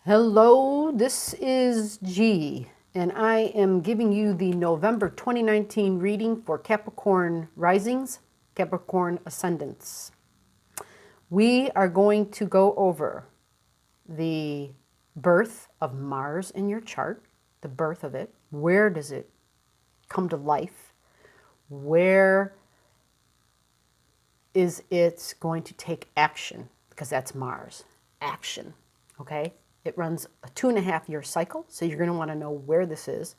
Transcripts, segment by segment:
Hello, this is G, and I am giving you the November 2019 reading for Capricorn risings, Capricorn ascendants. We are going to go over the birth of Mars in your chart, the birth of it. Where does it come to life? Where is it going to take action? Because that's Mars, action, okay? It runs a 2.5-year cycle, so you're going to want to know where this is,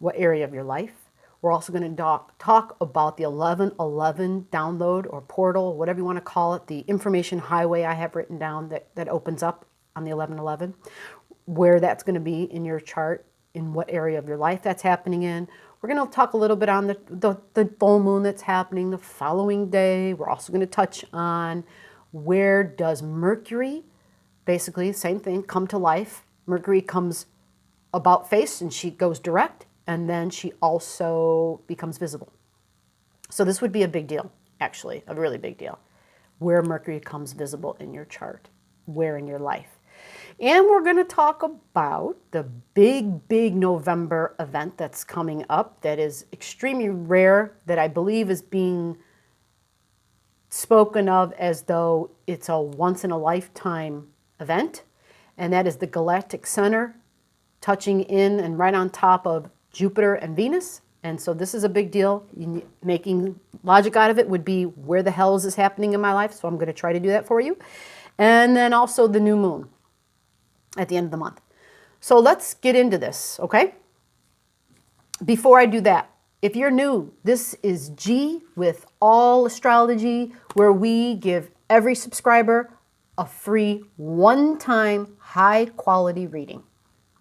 what area of your life. We're also going to talk about the 1111 download or portal, whatever you want to call it, the information highway I have written down that opens up on the 1111, where that's going to be in your chart, in what area of your life that's happening in. We're going to talk a little bit on the full moon that's happening the following day. We're also going to touch on where does Mercury, basically, same thing, come to life. Mercury comes about face and she goes direct, and then she also becomes visible. So this would be a big deal, actually, a really big deal, where Mercury comes visible in your chart, where in your life. And we're going to talk about the big November event that's coming up that is extremely rare, that I believe is being spoken of as though it's a once-in-a-lifetime event, and that is the Galactic Center touching in and right on top of Jupiter and Venus. And so this is a big deal. Making logic out of it would be, where the hell is this happening in my life? So I'm going to try to do that for you. And then also the new moon at the end of the month. So let's get into this, okay? Before I do that, if you're new, this is G with All Astrology, where we give every subscriber a free one-time high-quality reading.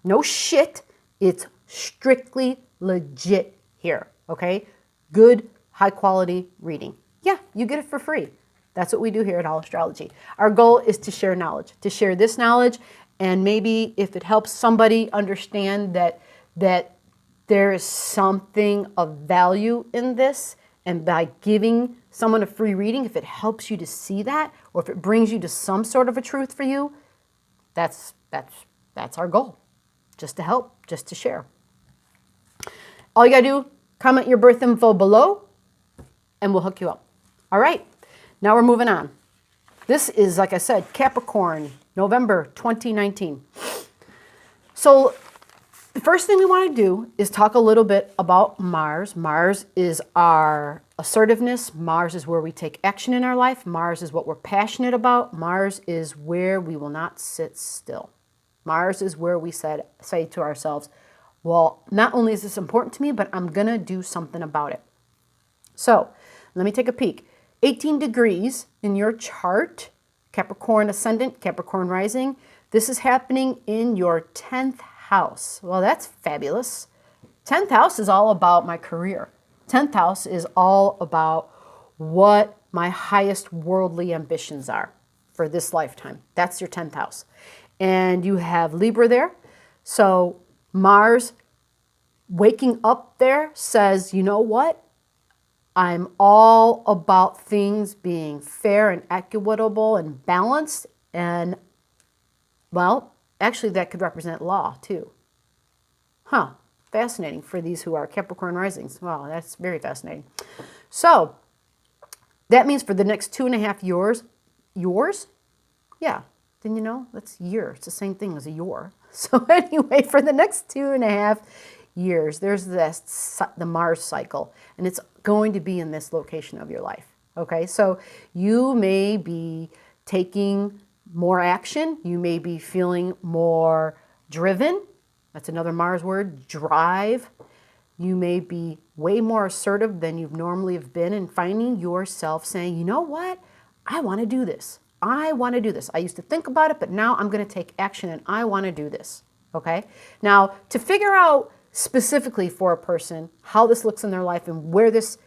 No shit, it's strictly legit here, okay? Good, high-quality reading. Yeah, you get it for free. That's what we do here at All Astrology. Our goal is to share knowledge, to share this knowledge, and maybe if it helps somebody understand that there is something of value in this, and by giving someone a free reading, if it helps you to see that, or if it brings you to some sort of a truth for you, that's our goal. Just to help, just to share. All you gotta do, comment your birth info below, and we'll hook you up. All right, now we're moving on. This is, like I said, Capricorn, November 2019. So the first thing we want to do is talk a little bit about Mars. Mars is our assertiveness. Mars is where we take action in our life. Mars is what we're passionate about. Mars is where we will not sit still. Mars is where we say to ourselves, well, not only is this important to me, but I'm going to do something about it. So let me take a peek. 18 degrees in your chart, Capricorn ascendant, Capricorn rising. This is happening in your 10th house. Well, that's fabulous. 10th house is all about my career. 10th house is all about what my highest worldly ambitions are for this lifetime. That's your 10th house. And you have Libra there. So Mars waking up there says, you know what? I'm all about things being fair and equitable and balanced. And, well, actually that could represent law too. Huh, fascinating for these who are Capricorn risings. Wow, that's very fascinating. So that means for the next 2.5 years, yours? Yeah, didn't you know? That's year. It's the same thing as a year. So anyway, for the next 2.5 years, there's the Mars cycle, and it's going to be in this location of your life. Okay, so you may be taking more action. You may be feeling more driven. That's another Mars word, drive. You may be way more assertive than you've normally have been, and finding yourself saying, you know what? I want to do this. I want to do this. I used to think about it, but now I'm going to take action and I want to do this. Okay? Now, to figure out specifically for a person how this looks in their life and where this,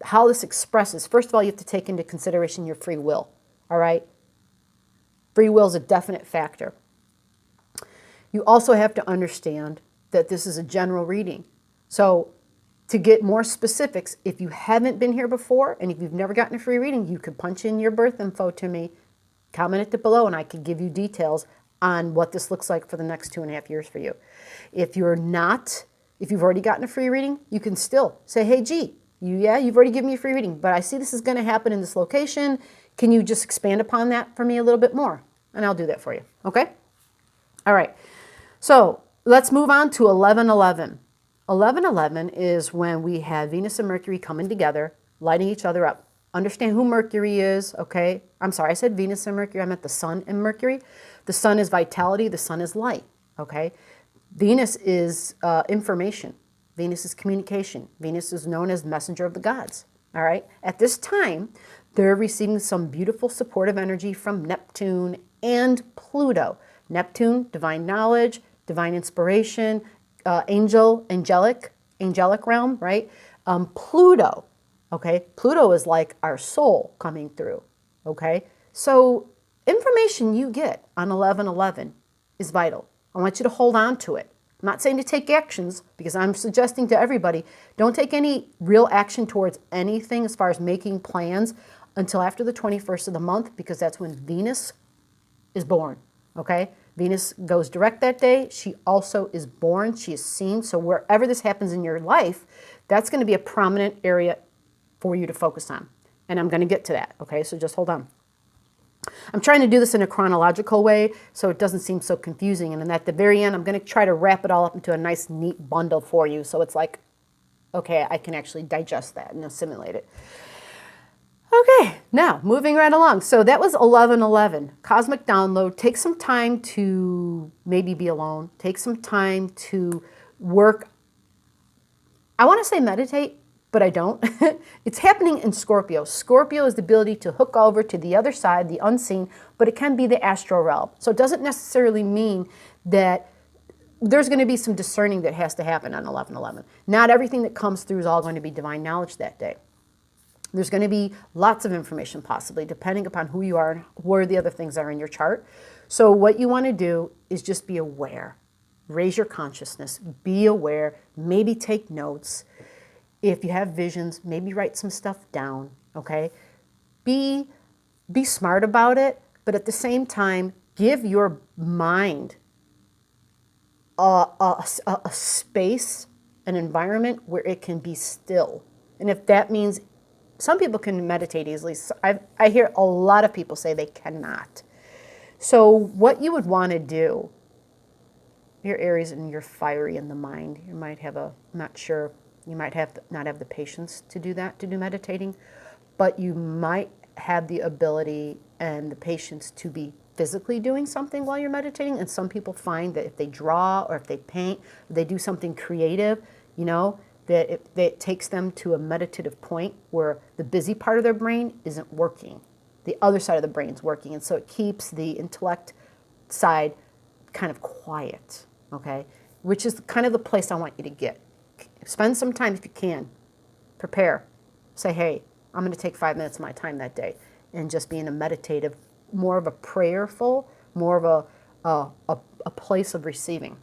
how this expresses, first of all, you have to take into consideration your free will. All right? Free will is a definite factor. You also have to understand that this is a general reading. So to get more specifics, if you haven't been here before and if you've never gotten a free reading, you could punch in your birth info to me, comment it below, and I could give you details on what this looks like for the next 2.5 years for you. If you've already gotten a free reading, you can still say, hey, G, you've already given me a free reading, but I see this is going to happen in this location. Can you just expand upon that for me a little bit more? And I'll do that for you, okay? All right, so let's move on to 11/11. 11/11 is when we have Venus and Mercury coming together, lighting each other up. Understand who Mercury is, okay? I'm sorry, I said Venus and Mercury. I meant the Sun and Mercury. The Sun is vitality. The Sun is light, okay? Venus is information. Venus is communication. Venus is known as messenger of the gods, all right? At this time, they're receiving some beautiful supportive energy from Neptune and Pluto. Neptune, divine knowledge, divine inspiration, angelic realm, right? Pluto, okay? Pluto is like our soul coming through, okay? So information you get on 11/11 is vital. I want you to hold on to it. I'm not saying to take actions, because I'm suggesting to everybody, don't take any real action towards anything as far as making plans until after the 21st of the month, because that's when Venus is born, okay? Venus goes direct that day. She also is born. She is seen. So wherever this happens in your life, that's going to be a prominent area for you to focus on. And I'm going to get to that, okay? So just hold on. I'm trying to do this in a chronological way so it doesn't seem so confusing. And then at the very end, I'm going to try to wrap it all up into a nice, neat bundle for you. So it's like, okay, I can actually digest that and assimilate it. Okay, now moving right along. So that was 11/11. Cosmic download. Take some time to maybe be alone. Take some time to work. I want to say meditate, but I don't. It's happening in Scorpio. Scorpio is the ability to hook over to the other side, the unseen, but it can be the astral realm. So it doesn't necessarily mean that there's going to be some discerning that has to happen on 11/11. Not everything that comes through is all going to be divine knowledge that day. There's going to be lots of information possibly, depending upon who you are and where the other things are in your chart. So what you want to do is just be aware. Raise your consciousness. Be aware. Maybe take notes. If you have visions, maybe write some stuff down, okay? Be smart about it, but at the same time, give your mind a space, an environment where it can be still. And if that means some people can meditate easily. I hear a lot of people say they cannot. So what you would want to do, your Aries and you're fiery in the mind. You might have I'm not sure, you might not have the patience to do that, to do meditating, but you might have the ability and the patience to be physically doing something while you're meditating. And some people find that if they draw or if they paint, or they do something creative, you know, that it takes them to a meditative point where the busy part of their brain isn't working. The other side of the brain's working. And so it keeps the intellect side kind of quiet, okay? Which is kind of the place I want you to get. Spend some time if you can. Prepare. Say, hey, I'm going to take 5 minutes of my time that day and just be in a meditative, more of a prayerful, more of a place of receiving.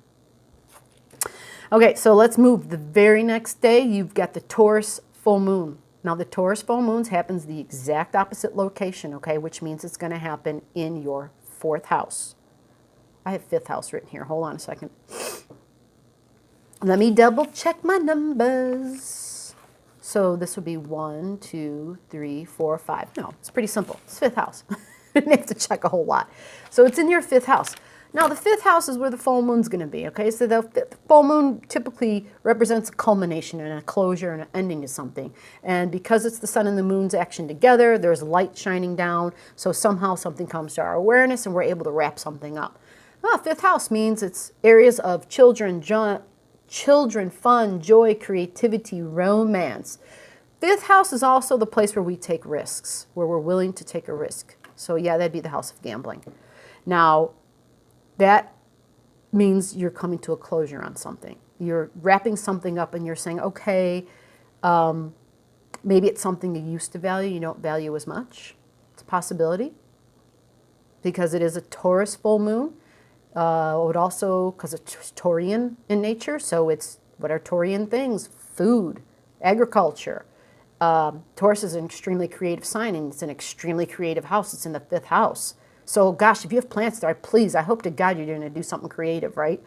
Okay, so let's move. The very next day, you've got the Taurus full moon. Now, the Taurus full moons happens the exact opposite location, okay, which means it's going to happen in your 4th house. I have 5th house written here. Hold on a second. Let me double check my numbers. So this would be 1, 2, 3, 4, 5. No, it's pretty simple. It's 5th house. I didn't have to check a whole lot. So it's in your 5th house. Now, the 5th house is where the full moon's going to be, okay? So the full moon typically represents a culmination and a closure and an ending to something. And because it's the sun and the moon's action together, there's light shining down, so somehow something comes to our awareness and we're able to wrap something up. Well, 5th house means it's areas of children, fun, joy, creativity, romance. 5th house is also the place where we take risks, where we're willing to take a risk. So yeah, that'd be the house of gambling. Now, that means you're coming to a closure on something. You're wrapping something up and you're saying, okay, maybe it's something you used to value, you don't value as much. It's a possibility because it is a Taurus full moon. It would also, because it's Taurian in nature, so it's, what are Taurian things? Food, agriculture. Taurus is an extremely creative sign and it's an extremely creative house. It's in the 5th house. So gosh, if you have plants there, please, I hope to God you're going to do something creative, right?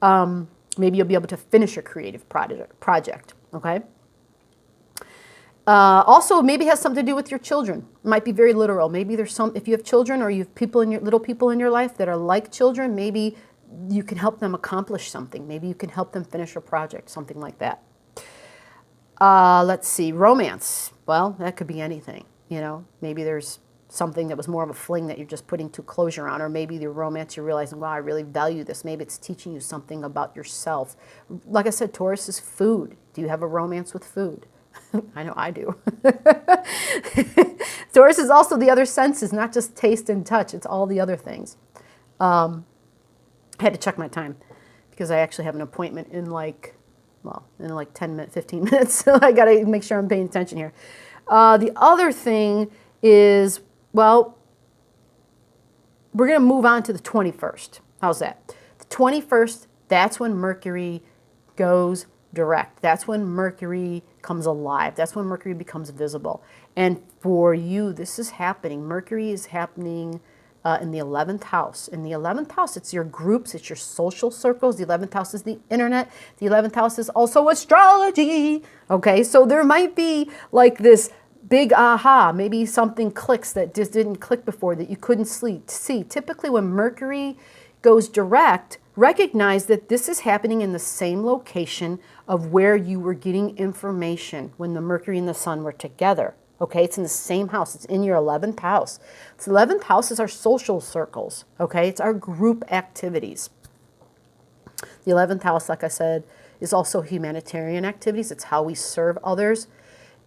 Maybe you'll be able to finish your creative project, okay? Also, maybe it has something to do with your children. It might be very literal. Maybe there's some, if you have children or you have people in your, little people in your life that are like children, maybe you can help them accomplish something. Maybe you can help them finish a project, something like that. Let's see, romance. Well, that could be anything, you know. Maybe there's something that was more of a fling that you're just putting to closure on, or maybe the romance you're realizing, wow, I really value this. Maybe it's teaching you something about yourself. Like I said, Taurus is food. Do you have a romance with food? I know I do. Taurus is also the other senses, not just taste and touch. It's all the other things. I had to check my time because I actually have an appointment in like 10 minutes, 15 minutes. So I got to make sure I'm paying attention here. The other thing is, well, we're going to move on to the 21st. How's that? The 21st, that's when Mercury goes direct. That's when Mercury comes alive. That's when Mercury becomes visible. And for you, this is happening. Mercury is happening in the 11th house. In the 11th house, it's your groups, it's your social circles. The 11th house is the internet. The 11th house is also astrology. Okay, so there might be like this big aha, maybe something clicks that just didn't click before that you couldn't see. Typically when Mercury goes direct, recognize that this is happening in the same location of where you were getting information when the Mercury and the Sun were together. Okay, it's in the same house. It's in your 11th house. The 11th house is our social circles. Okay, it's our group activities. The 11th house, like I said, is also humanitarian activities. It's how we serve others.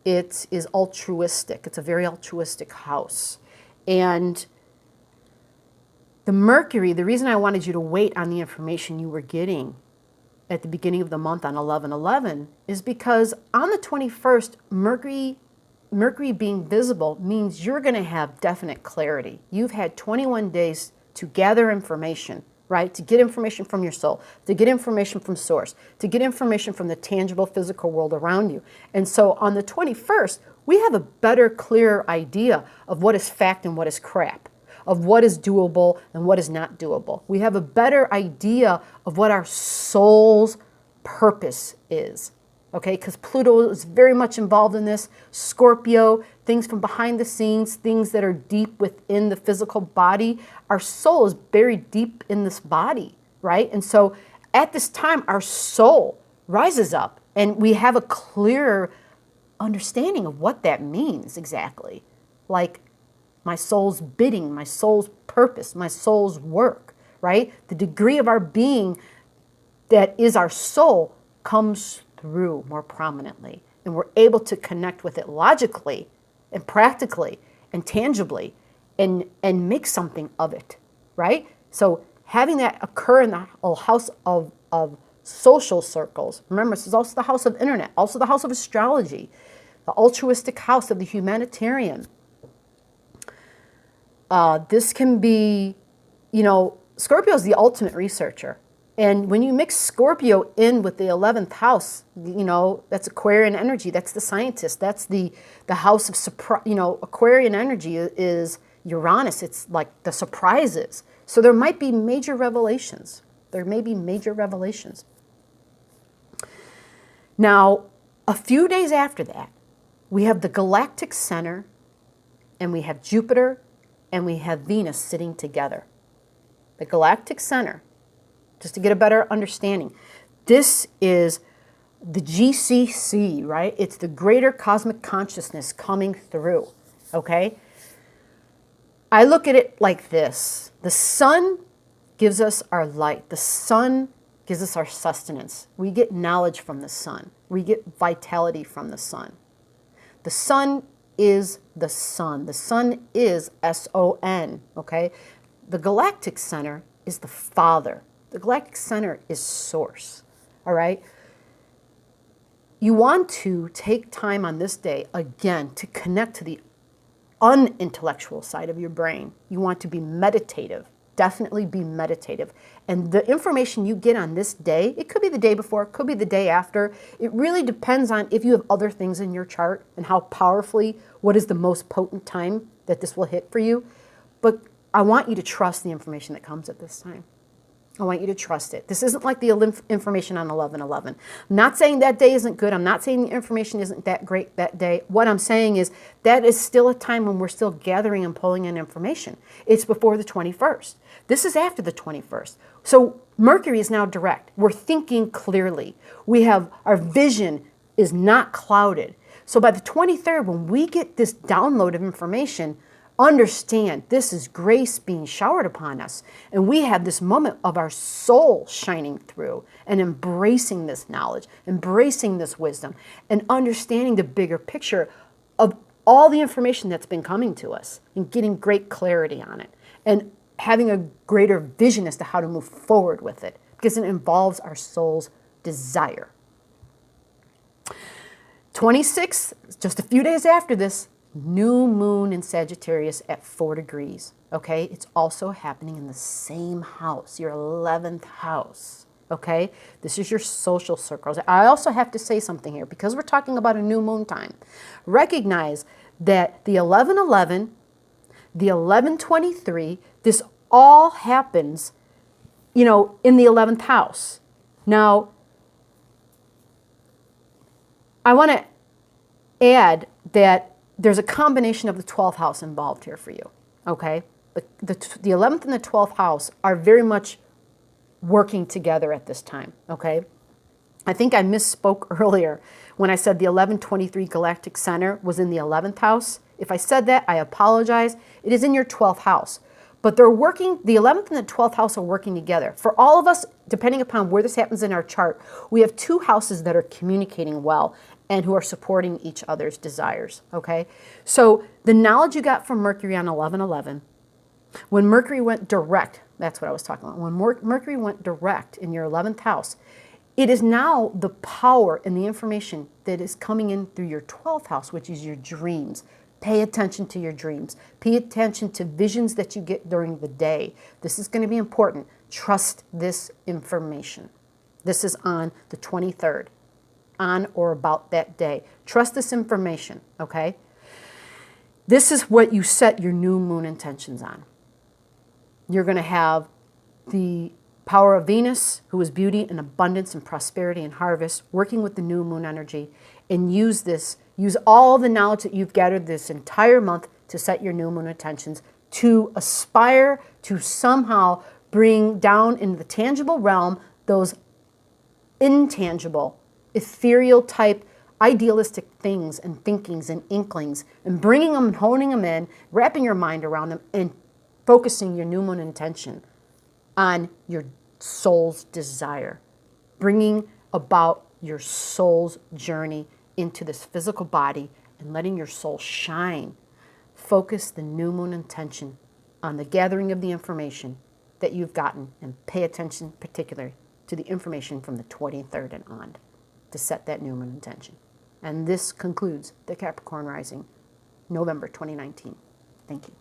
It is altruistic. It's a very altruistic house. And the Mercury, the reason I wanted you to wait on the information you were getting at the beginning of the month on 11/11 is because on the 21st, Mercury being visible means you're going to have definite clarity. You've had 21 days to gather information, right? To get information from your soul, to get information from source, to get information from the tangible physical world around you. And so on the 21st, we have a better, clearer idea of what is fact and what is crap, of what is doable and what is not doable. We have a better idea of what our soul's purpose is. Okay, because Pluto is very much involved in this. Scorpio, things from behind the scenes, things that are deep within the physical body. Our soul is buried deep in this body, right? And so at this time, our soul rises up and we have a clearer understanding of what that means exactly. Like my soul's bidding, my soul's purpose, my soul's work, right? The degree of our being that is our soul comes through more prominently, and we're able to connect with it logically and practically and tangibly and make something of it, right? So having that occur in the house of social circles, remember this is also the house of internet, also the house of astrology, the altruistic house of the humanitarian. This can be, you know, Scorpio is the ultimate researcher. And when you mix Scorpio in with the 11th house, you know, that's Aquarian energy. That's the scientist. That's the house of surprise. You know, Aquarian energy is Uranus. It's like the surprises. So there might be major revelations. There may be major revelations. Now, a few days after that, we have the galactic center, and we have Jupiter, and we have Venus sitting together. The galactic center, just to get a better understanding, this is the GCC, right? It's the greater cosmic consciousness coming through, okay? I look at it like this. The sun gives us our light. The sun gives us our sustenance. We get knowledge from the sun. We get vitality from the sun. The sun is the sun. The sun is S-O-N, okay? The galactic center is the Father. The galactic center is source, all right? You want to take time on this day, again, to connect to the unintellectual side of your brain. You want to be meditative, definitely be meditative. And the information you get on this day, it could be the day before, it could be the day after. It really depends on if you have other things in your chart and how powerfully, what is the most potent time that this will hit for you. But I want you to trust the information that comes at this time. I want you to trust it. This isn't like the information on 11/11. I'm not saying that day isn't good. I'm not saying the information isn't that great that day. What I'm saying is that is still a time when we're still gathering and pulling in information. It's before the 21st. This is after the 21st. So Mercury is now direct. We're thinking clearly. We have, our vision is not clouded. So by the 23rd, when we get this download of information, understand this is grace being showered upon us. And we have this moment of our soul shining through and embracing this knowledge, embracing this wisdom, and understanding the bigger picture of all the information that's been coming to us and getting great clarity on it and having a greater vision as to how to move forward with it because it involves our soul's desire. 26th, just a few days after this, new moon in Sagittarius at 4 degrees, okay? It's also happening in the same house, your 11th house, okay? This is your social circles. I also have to say something here because we're talking about a new moon time. Recognize that the 11/11, the 11/23, this all happens, you know, in the 11th house. Now, I want to add that there's a combination of the 12th house involved here for you, okay? The 11th and the 12th house are very much working together at this time, okay? I think I misspoke earlier when I said the 11/23 galactic center was in the 11th house. If I said that, I apologize. It is in your 12th house. But they're working, the 11th and the 12th house are working together. For all of us, depending upon where this happens in our chart, we have two houses that are communicating well and who are supporting each other's desires, okay? So the knowledge you got from Mercury on 11/11, when Mercury went direct, that's what I was talking about, when Mercury went direct in your 11th house, it is now the power and the information that is coming in through your 12th house, which is your dreams. Pay attention to your dreams. Pay attention to visions that you get during the day. This is going to be important. Trust this information. This is on the 23rd, on or about that day. Trust this information, okay? This is what you set your new moon intentions on. You're going to have the power of Venus, who is beauty and abundance and prosperity and harvest, working with the new moon energy, and use this. Use all the knowledge that you've gathered this entire month to set your new moon intentions, to aspire to somehow bring down into the tangible realm those intangible, ethereal type, idealistic things and thinkings and inklings, and bringing them and honing them in, wrapping your mind around them, and focusing your new moon intention on your soul's desire, bringing about your soul's journey into this physical body and letting your soul shine. Focus the new moon intention on the gathering of the information that you've gotten and pay attention particularly to the information from the 23rd and on to set that new moon intention. And this concludes the Capricorn Rising, November 2019. Thank you.